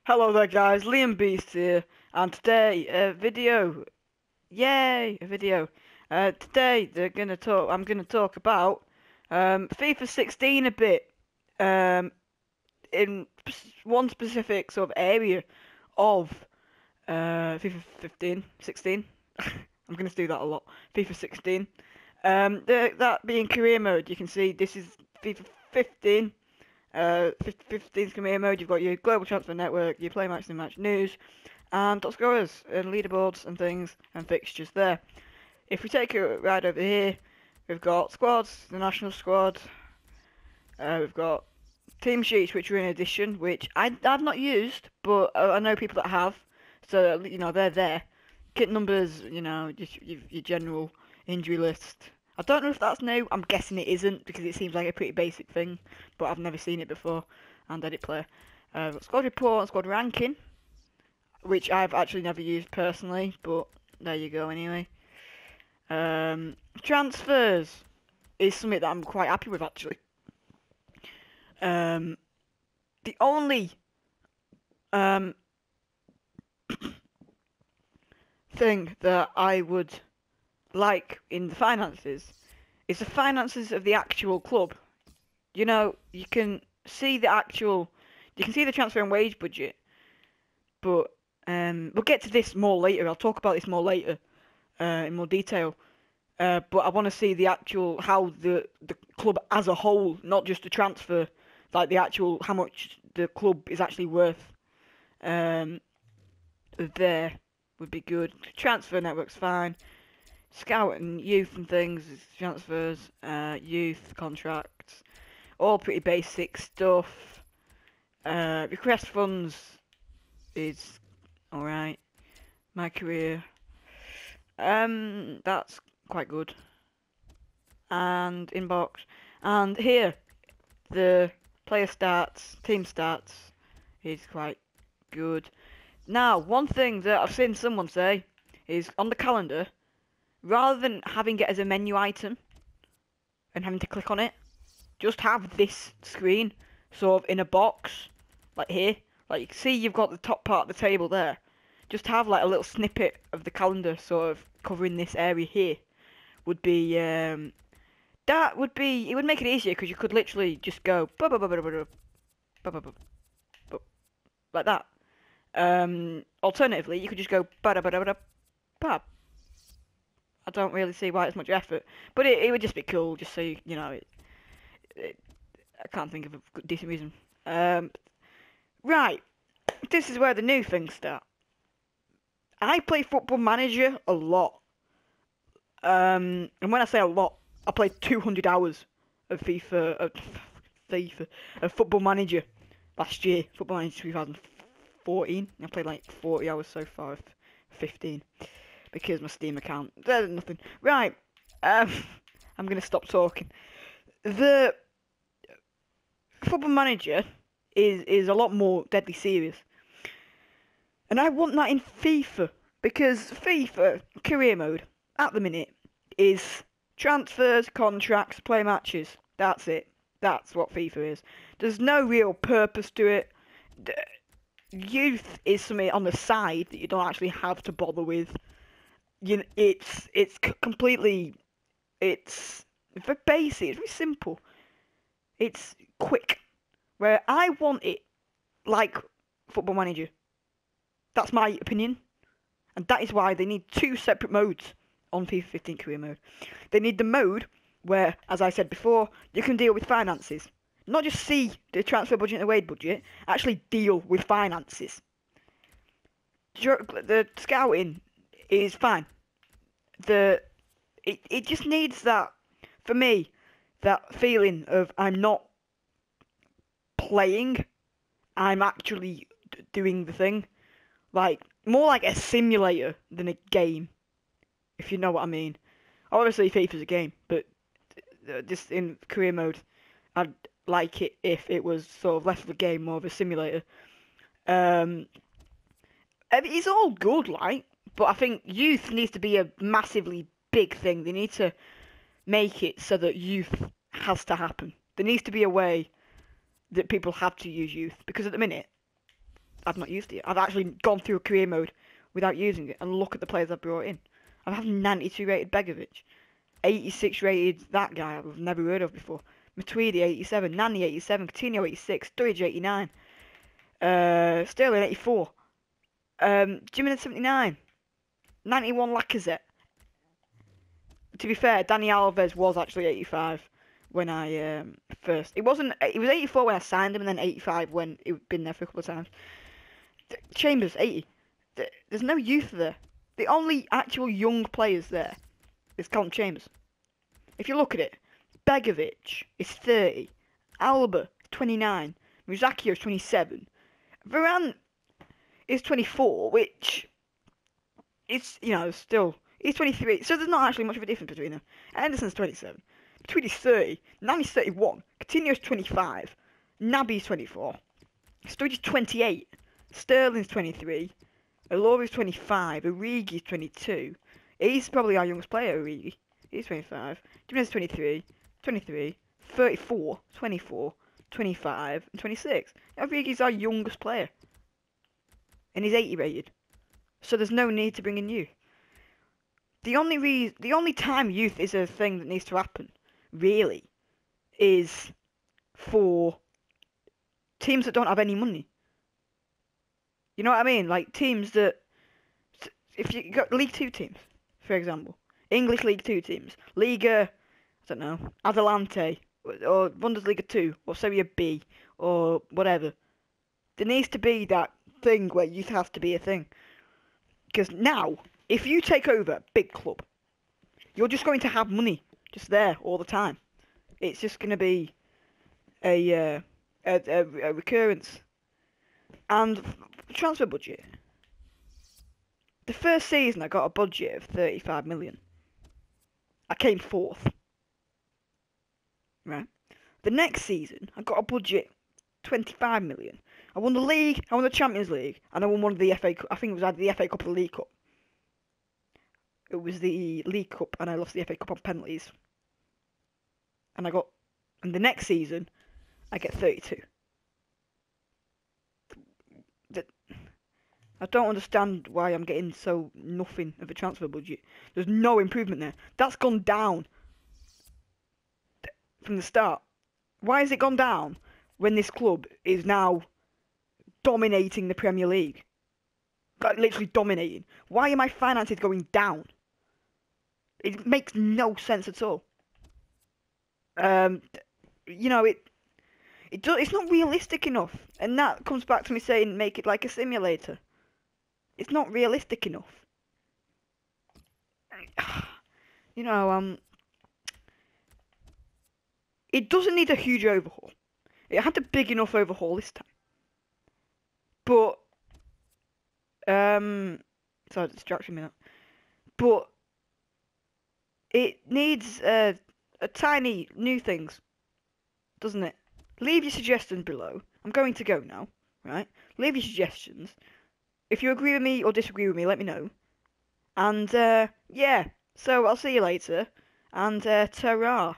Hello there guys, Liam Beast here, and today a video, yay, a video. Today I'm gonna talk about FIFA 16 a bit, um, in one specific sort of area of FIFA 15, 16. I'm gonna do that a lot. FIFA 16. That being career mode, you can see this is FIFA 15. 15's career mode, you've got your global transfer network, your play match and match news, and top scorers, and leaderboards and things, and fixtures there. If we take a ride over here, we've got squads, the national squad, we've got team sheets which are in addition, which I've not used, but I know people that have, so, you know, they're there. Kit numbers, you know, just your general injury list. I don't know if that's new. I'm guessing it isn't because it seems like a pretty basic thing, but I've never seen it before. And edit player, squad report and squad ranking, which I've actually never used personally, but there you go anyway. Transfers is something that I'm quite happy with actually. The only thing that I would like in the finances is the finances of the actual club. You know, you can see the transfer and wage budget, but we'll get to this more later. I'll talk about this more later, in more detail. But I want to see the actual how the club as a whole, not just the transfer, like the actual how much the club is actually worth. There would be good. Transfer network's fine. Scout and youth and things, transfers, youth contracts, all pretty basic stuff. Request funds is alright. My career, that's quite good. And inbox, and here the player stats, team stats is quite good. Now, one thing that I've seen someone say is on the calendar, rather than having it as a menu item and having to click on it, just have this screen sort of in a box, like here. Like you can see you've got the top part of the table there. Just have like a little snippet of the calendar sort of covering this area here. Would be, it would make it easier because you could literally just go like that. Alternatively, you could just go I don't really see why it's much effort, but it would just be cool, just so you know. I can't think of a decent reason. Right, this is where the new things start. I play Football Manager a lot, and when I say a lot, I played 200 hours of of Football Manager last year. Football Manager 2014. I played like 40 hours so far of 15. Because my Steam account, there's nothing. Right, I'm gonna stop talking. The Football Manager is a lot more deadly serious, and I want that in FIFA because FIFA career mode at the minute is transfers, contracts, play matches. That's it. That's what FIFA is. There's no real purpose to it. Youth is something on the side that you don't actually have to bother with. You know, it's completely, it's very basic, it's very simple, it's quick, where I want it like Football Manager. That's my opinion, and that is why they need two separate modes on FIFA 15 career mode. They need the mode where, as I said before, you can deal with finances, not just see the transfer budget and the wage budget, actually deal with finances. The scouting is fine. It just needs that, for me, that feeling of I'm not playing, I'm actually doing the thing. Like, more like a simulator than a game, if you know what I mean. Obviously, FIFA's a game, but just in career mode, I'd like it if it was sort of less of a game, more of a simulator. It's all good, like, but I think youth needs to be a massively big thing. They need to make it so that youth has to happen. There needs to be a way that people have to use youth, because at the minute, I've not used it yet. I've actually gone through a career mode without using it, and look at the players I've brought in. I have 92 rated Begovic, 86 rated that guy I've never heard of before. Matuidi 87, Nani 87, Coutinho 86, Sturridge 89, Sterling 84, Jimenez 79, 91 Lacazette. To be fair, Dani Alves was actually 85 when I first. It was 84 when I signed him, and then 85 when he'd been there for a couple of times. Chambers 80. There's no youth there. The only actual young players there is Colin Chambers. If you look at it, Begovic is 30, Alba is 29, Muzakio is 27, Varane is 24, which is, still, he's 23, so there's not actually much of a difference between them. Anderson's 27, Tweedy's 30, Nani's 31, Coutinho's 25, Naby's 24, Sturridge's 28, Sterling's 23, Alori's 25, Origi's 22. He's probably our youngest player, Origi. He's 25. Jimenez 23, 23, 34, 24, 25, and 26. Origi's our youngest player. And he's 80 rated. So there's no need to bring in youth. The only time youth is a thing that needs to happen, really, is for teams that don't have any money. You know what I mean? Like teams that, if you got League 2 teams, for example, English League 2 teams, Liga, I don't know, Adelante, or Bundesliga 2, or Serie B, or whatever. There needs to be that thing where youth has to be a thing. Because now, if you take over a big club, you're just going to have money just there all the time. It's just going to be a recurrence. And transfer budget. The first season I got a budget of 35 million. I came fourth. Right. The next season I got a budget 25 million. I won the league, I won the Champions League, and I won one of the FA Cup. I think it was either the FA Cup or the League Cup. It was the League Cup, and I lost the FA Cup on penalties. And the next season I get 32. I don't understand why I'm getting so nothing of a transfer budget. There's no improvement there. That's gone down from the start. Why has it gone down when this club is now dominating the Premier League? Like, literally dominating. Why are my finances going down? It makes no sense at all. It's not realistic enough. And that comes back to me saying make it like a simulator. It's not realistic enough. It doesn't need a huge overhaul. It had a big enough overhaul this time. But, sorry, distraction me that. But, it needs, a tiny new things, doesn't it? Leave your suggestions below. I'm going to go now, right? Leave your suggestions. If you agree with me or disagree with me, let me know. And, yeah. So, I'll see you later. And, ta-ra.